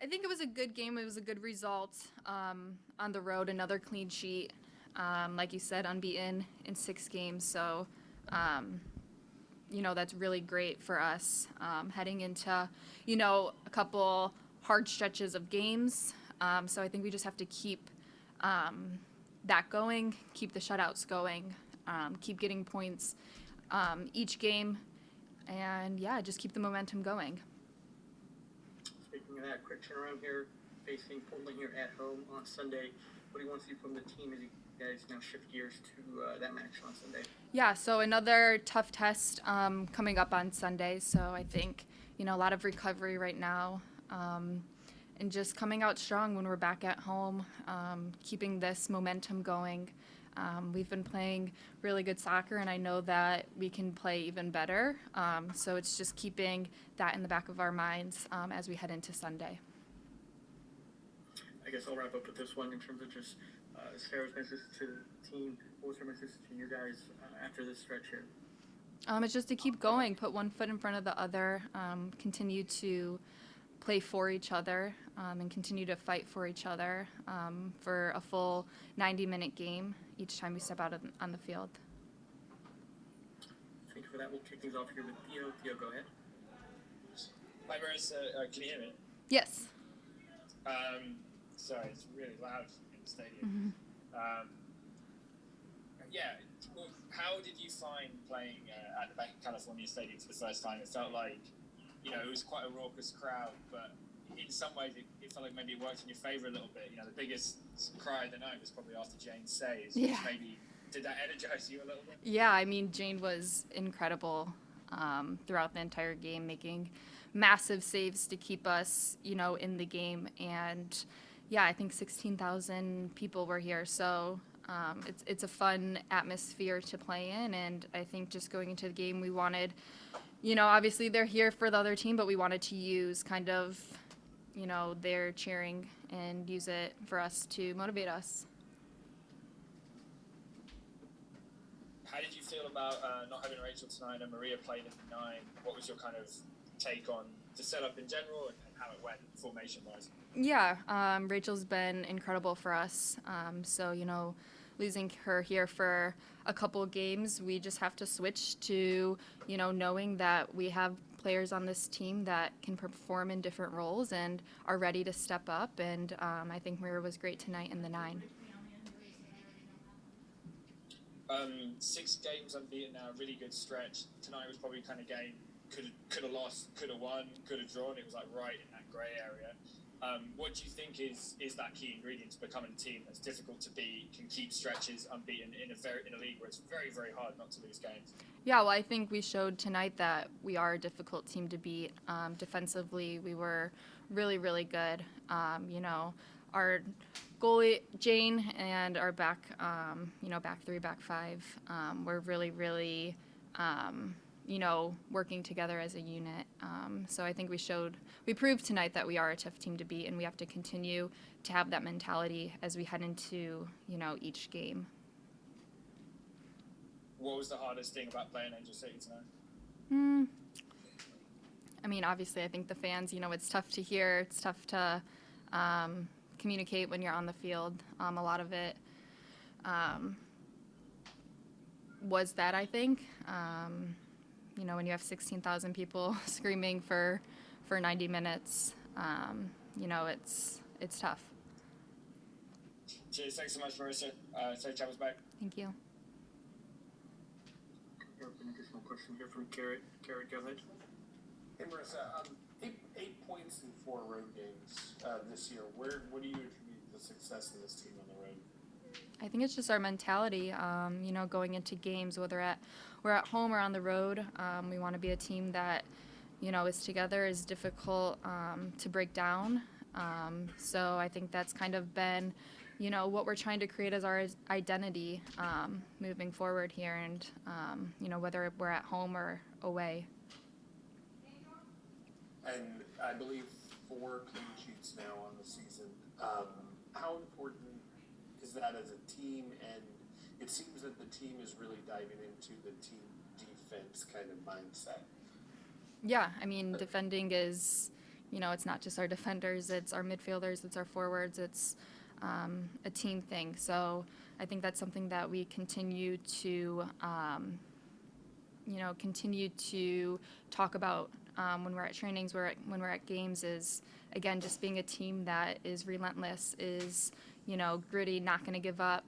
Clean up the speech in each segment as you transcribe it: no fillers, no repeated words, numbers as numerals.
I think it was a good game. It was a good result on the road. Another clean sheet. Like you said, unbeaten in 6 games. So, that's really great for us heading into, a couple hard stretches of games. So I think we just have to keep that going, keep the shutouts going, keep getting points each game, and just keep the momentum going. Speaking of that, quick turnaround here, facing Portland here at home on Sunday. What do you want to see from the team as you guys now shift gears to that match on Sunday? Yeah, so another tough test coming up on Sunday. So I think, a lot of recovery right now, and just coming out strong when we're back at home, keeping this momentum going. We've been playing really good soccer, and I know that we can play even better. So it's just keeping that in the back of our minds as we head into Sunday. I guess I'll wrap up with this one in terms of just Sarah's message to the team. What was her message to you guys after this stretch here? It's just to keep going, put one foot in front of the other, continue to play for each other, and continue to fight for each other for a full 90-minute game each time we step out on the field. Thank you for that. We'll kick things off here with Theo. Theo, go ahead. Hi, Marisa. Can you hear me? Yes. Sorry, it's really loud in the stadium. Mm-hmm. Well, how did you find playing at the Bank of California Stadium for the first time? It felt like, it was quite a raucous crowd, but in some ways it felt like maybe it worked in your favour a little bit. The biggest cry of the night was probably after Jane's saves. Yeah. Maybe did that energize you a little bit? Yeah, I mean, Jane was incredible throughout the entire game, making massive saves to keep us, in the game. And yeah, I think 16,000 people were here, so it's a fun atmosphere to play in. And I think just going into the game, we wanted, obviously they're here for the other team, but we wanted to use kind of, their cheering and use it for us to motivate us. How did you feel about not having Rachel tonight and Maria played in the 9? What was your kind of take on the setup in general and how it went formation-wise? Yeah, Rachel's been incredible for us. So, losing her here for a couple of games, we just have to switch to, knowing that we have players on this team that can perform in different roles and are ready to step up. And I think Maria was great tonight in the 9. 6 games unbeaten now, really good stretch. Tonight was probably kind of game could have lost, could have won, could have drawn. It was like right in that grey area. What do you think is that key ingredient to becoming a team that's difficult to beat, can keep stretches unbeaten in a league where it's very, very hard not to lose games? Yeah, well, I think we showed tonight that we are a difficult team to beat. Defensively, we were really, really good. Our goalie, Jane, and our back 3, back 5, were really, really, working together as a unit. So I think we proved tonight that we are a tough team to beat, and we have to continue to have that mentality as we head into, each game. What was the hardest thing about playing Angel City tonight? I mean, obviously, I think the fans, it's tough to hear. It's tough to communicate when you're on the field. A lot of it was that, I think. When you have 16,000 people screaming for 90 minutes, it's tough. Cheers. Thanks so much, Marisa. Safe travels back. Thank you. We have an additional question here from Garrett. Garrett, go ahead. Hey, Marisa, 8 points in 4 road games this year. What do you attribute the success of this team on the road? I think it's just our mentality, going into games, whether we're at home or on the road. We want to be a team that, is together, is difficult to break down. So I think that's kind of been, what we're trying to create as our identity moving forward here, and, whether we're at home or away. And I believe 4 clean sheets now on the season. How important is that as a team? And it seems that the team is really diving into the team defense kind of mindset. Yeah, I mean, defending is, it's not just our defenders, it's our midfielders, it's our forwards, it's a team thing. So I think that's something that we continue to talk about when we're at trainings, when we're at games, is again just being a team that is relentless, is gritty, not going to give up,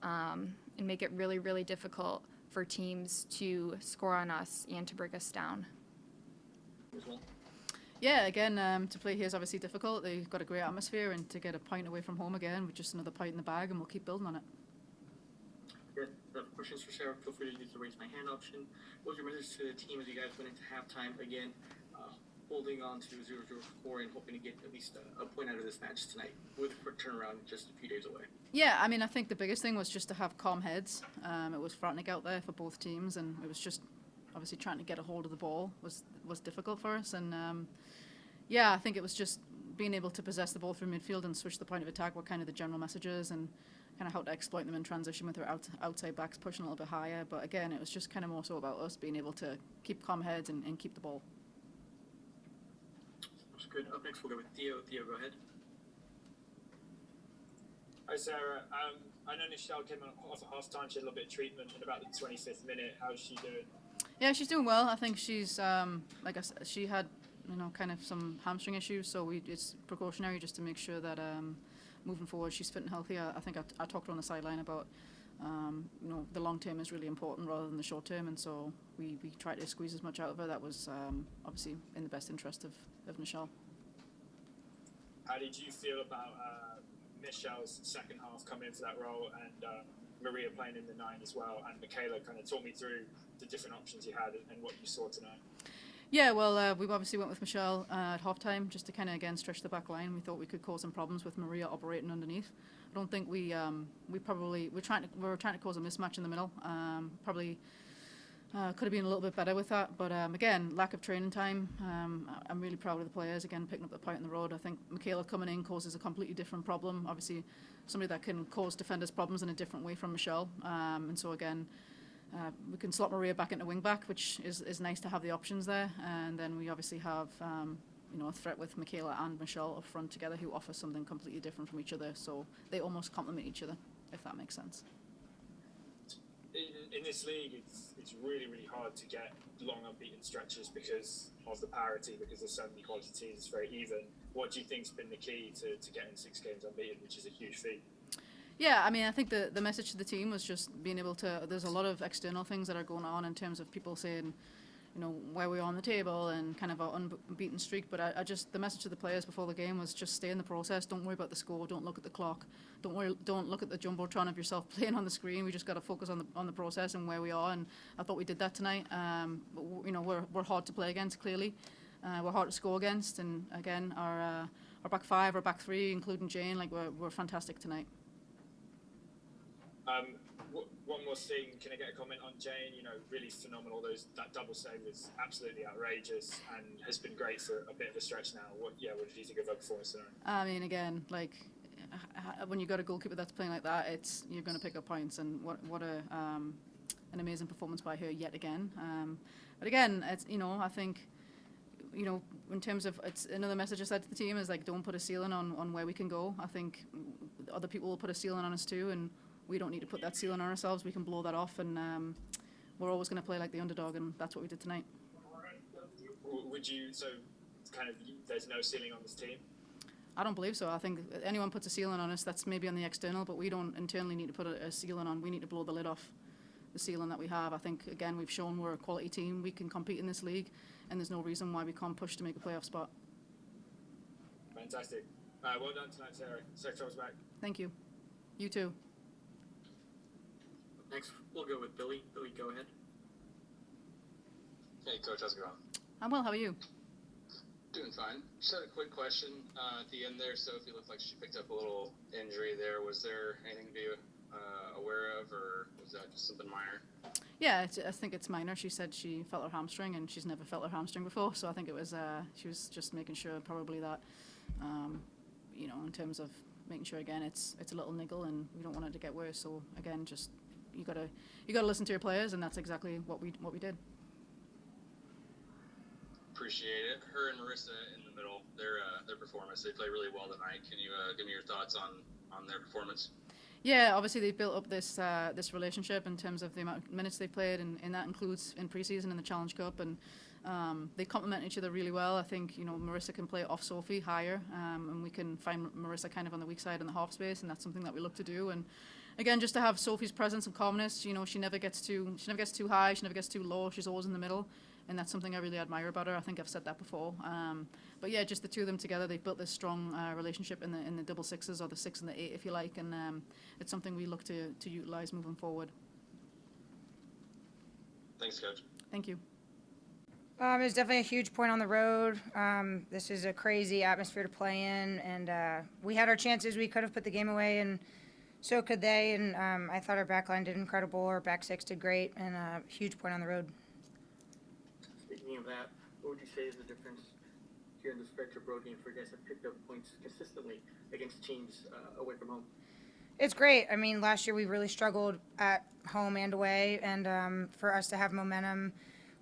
and make it really, really difficult for teams to score on us and to break us down. As well. Yeah, again, to play here is obviously difficult. They've got a great atmosphere, and to get a point away from home again with just another point in the bag, and we'll keep building on it. Yeah, questions for Sarah, feel free to use the raise my hand option. What was your message to the team as you guys went into halftime? Again, holding on to 0-0 score and hoping to get at least a point out of this match tonight with a quick turnaround just a few days away. Yeah, I mean, I think the biggest thing was just to have calm heads. It was frantic out there for both teams, and it was just obviously trying to get a hold of the ball was difficult for us. And I think it was just being able to possess the ball through midfield and switch the point of attack were kind of the general messages, and kind of how to exploit them in transition with our outside backs pushing a little bit higher. But again, it was just kind of more so about us being able to keep calm heads and keep the ball. That's good. Up next, we'll go with Theo. Theo, go ahead. Hi, Sarah. I know Michelle came off at half-time. She had a little bit of treatment in about the 25th minute. How's she doing? Yeah, she's doing well. I think she's, like I said, she had, kind of some hamstring issues, so it's precautionary just to make sure that moving forward she's fit and healthy. I think I talked her on the sideline about, the long term is really important rather than the short term, and so we tried to squeeze as much out of her. That was obviously in the best interest of Michelle. How did you feel about Michelle's second half coming into that role, and Maria playing in the 9 as well, and Michaela kind of talk me through the different options you had and what you saw tonight? Yeah, well, we obviously went with Michelle at halftime just to kind of again stretch the back line. We thought we could cause some problems with Maria operating underneath. I don't think we were trying to cause a mismatch in the middle. Probably could have been a little bit better with that, but again, lack of training time. I'm really proud of the players again picking up the point in the road. I think Michaela coming in causes a completely different problem. Obviously, somebody that can cause defenders problems in a different way from Michelle, and so again. We can slot Maria back into wing back, which is nice to have the options there. And then we obviously have, a threat with Michaela and Michelle up front together who offer something completely different from each other. So they almost complement each other, if that makes sense. In this league, it's really, really hard to get long unbeaten stretches because of the parity, because there's so many quality teams. It's very even. What do you think's been the key to getting 6 games unbeaten, which is a huge feat? Yeah, I mean, I think the message to the team was just being able to, there's a lot of external things that are going on in terms of people saying, where we are on the table and kind of our unbeaten streak. But I just, the message to the players before the game was just stay in the process. Don't worry about the score. Don't look at the clock. Don't look at the jumbotron of yourself playing on the screen. We just got to focus on the process and where we are. And I thought we did that tonight. But we're hard to play against, clearly. We're hard to score against. And again, our back 5, our back 3, including Jane, we're fantastic tonight. One more thing, can I get a comment on Jane? Really phenomenal. That double save was absolutely outrageous and has been great for a bit of a stretch now. What did you think of her performance tonight? I mean, again, when you got a goalkeeper that's playing like that, you're going to pick up points. And what an amazing performance by her yet again. But again, it's I think. In terms of, it's another message I said to the team is don't put a ceiling on where we can go. I think other people will put a ceiling on us too, and we don't need to put that ceiling on ourselves. We can blow that off, and we're always going to play like the underdog, and that's what we did tonight. There's no ceiling on this team? I don't believe so. I think anyone puts a ceiling on us, that's maybe on the external, but we don't internally need to put a ceiling on. We need to blow the lid off the ceiling that we have. I think, again, we've shown we're a quality team. We can compete in this league, and there's no reason why we can't push to make a playoff spot. Fantastic. Well done tonight, Sarah. Safe travels back. Thank you. You too. Next, we'll go with Billy. Billy, go ahead. Hey, Coach, how's it going? I'm well. How are you? Doing fine. Just had a quick question at the end there. Sophie looked like she picked up a little injury there. Was there anything to be aware of, or was that just something minor? Yeah, I think it's minor. She said she felt her hamstring, and she's never felt her hamstring before. So I think it was she was just making sure probably that, in terms of making sure again it's a little niggle, and we don't want it to get worse. So again, just you gotta listen to your players, and that's exactly what we did. appreciate it. Her and Marisa in the middle, their performance, they played really well tonight. Can you give me your thoughts on their performance? Yeah, obviously they've built up this this relationship in terms of the amount of minutes they played, and that includes in preseason and the Challenge Cup, and they complement each other really well. I think Marisa can play off Sophie higher, and we can find Marisa kind of on the weak side in the half space, and that's something that we look to do. And again, just to have Sophie's presence and calmness, she never gets too high, she never gets too low. She's always in the middle, and that's something I really admire about her. I think I've said that before. But yeah, just the two of them together, they've built this strong relationship in the double sixes, or the 6 and the 8, if you like, and it's something we look to utilize moving forward. Thanks, Coach. Thank you. It was definitely a huge point on the road. This is a crazy atmosphere to play in, and we had our chances. We could have put the game away, and so could they. And I thought our back line did incredible. Our back six did great, and a huge point on the road. Speaking of that, what would you say is the difference here in the stretch of road game for you guys that picked up points consistently against teams away from home? It's great. I mean, last year we really struggled at home and away, and for us to have momentum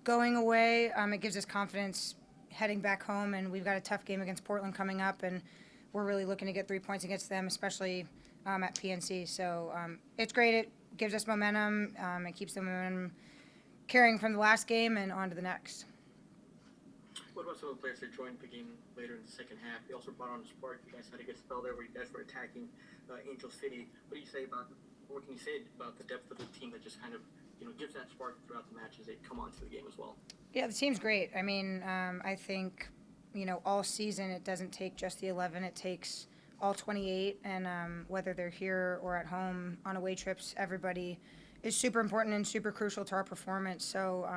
going away, it gives us confidence heading back home, and we've got a tough game against Portland coming up, and we're really looking to get 3 points against them, especially at PNC. So it's great. It gives us momentum. It keeps the momentum carrying from the last game and on to the next. What about some of the players that joined the game later in the second half? They also brought on a spark. You guys had a good spell there where you guys were attacking Angel City. What can you say about the depth of the team that just kind of gives that spark throughout the match as they come onto the game as well? Yeah, the team's great. I mean, I think, all season it doesn't take just the 11. It takes all 28, and whether they're here or at home on away trips, everybody is super important and super crucial to our performance. So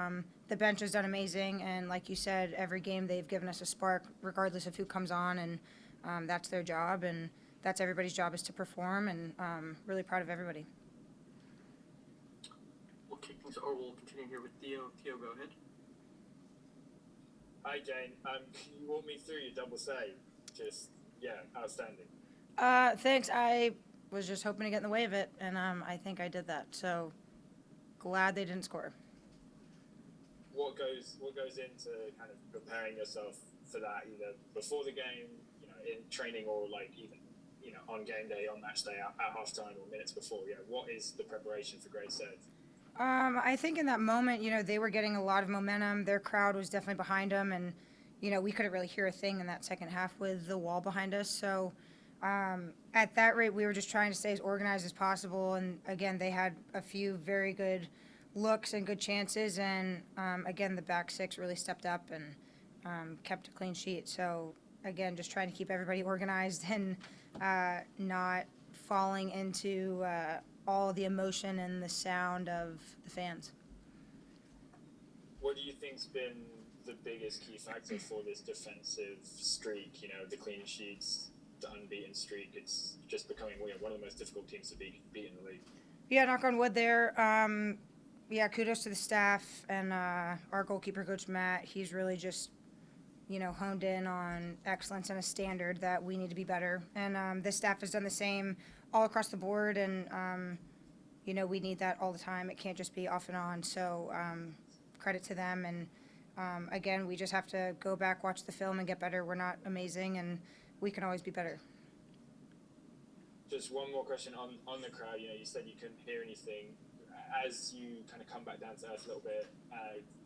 the bench has done amazing, and like you said, every game they've given us a spark, regardless of who comes on, and that's their job, and that's everybody's job, is to perform, and really proud of everybody. We'll continue here with Theo. Theo, go ahead. Hi, Jane. Can you walk me through your double save? Outstanding. Thanks. I was just hoping to get in the way of it, and I think I did that. So glad they didn't score. What goes into kind of preparing yourself for that, either before the game, in training, or like even on game day, on match day, at halftime, or minutes before? What is the preparation for great saves? I think in that moment, they were getting a lot of momentum. Their crowd was definitely behind them, and we couldn't really hear a thing in that second half with the wall behind us. So at that rate, we were just trying to stay as organized as possible. And again, they had a few very good looks and good chances. And again, the back six really stepped up and kept a clean sheet. So again, just trying to keep everybody organized and not falling into all the emotion and the sound of the fans. What do you think's been the biggest key factor for this defensive streak? The clean sheets, the unbeaten streak. It's just becoming one of the most difficult teams to beat in the league. Yeah, knock on wood there. Kudos to the staff and our goalkeeper coach Matt. He's really just honed in on excellence and a standard that we need to be better. And this staff has done the same all across the board, and we need that all the time. It can't just be off and on. So credit to them. And again, we just have to go back, watch the film, and get better. We're not amazing, and we can always be better. Just one more question on the crowd. You said you couldn't hear anything. As you kind of come back down to earth a little bit,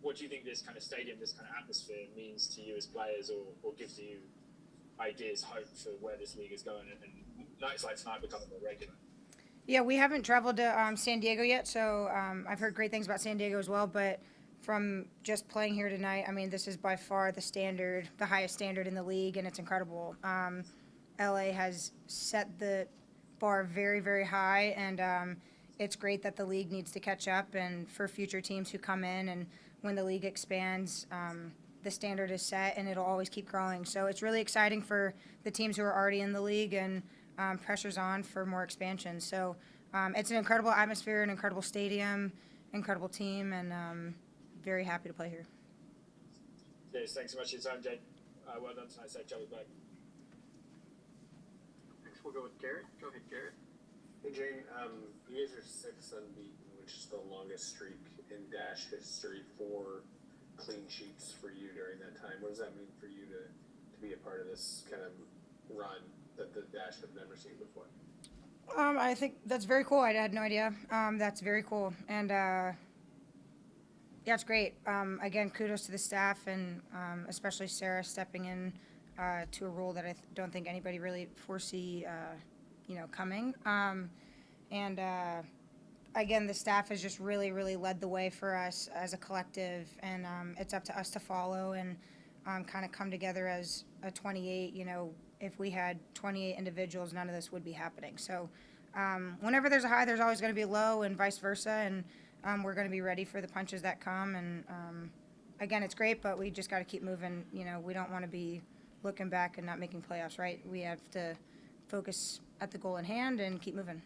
what do you think this kind of stadium, this kind of atmosphere means to you as players, or gives you ideas, hope for where this league is going, and nights like tonight becoming more regular? Yeah, we haven't traveled to San Diego yet, so I've heard great things about San Diego as well, but from just playing here tonight, I mean, this is by far the highest standard in the league, and it's incredible. LA has set the bar very, very high, and it's great that the league needs to catch up, and for future teams who come in, and when the league expands, the standard is set, and it'll always keep growing. So it's really exciting for the teams who are already in the league, and pressure's on for more expansion. So it's an incredible atmosphere, an incredible stadium, incredible team, and very happy to play here. Yes, thanks so much for your time, Jane. Well done tonight. Safe job back. Next, we'll go with Garrett. Go ahead, Garrett. Hey, Jane, you guys are 6 unbeaten, which is the longest streak in Dash history for clean sheets for you during that time mind. What does that mean for you to be a part of this kind of run that the Dash have never seen before? I think that's very cool. I had no idea. That's very cool. And yeah, it's great. Again, kudos to the staff and especially Sarah stepping in to a role that I don't think anybody really foresee, coming. And again, the staff has just really, really led the way for us as a collective, and it's up to us to follow and kind of come together as a 28. If we had 28 individuals, none of this would be happening. So whenever there's a high, there's always going to be a low, and vice versa. And we're going to be ready for the punches that come. And again, it's great, but we just got to keep moving. We don't want to be looking back and not making playoffs, right? We have to focus at the goal in hand and keep moving.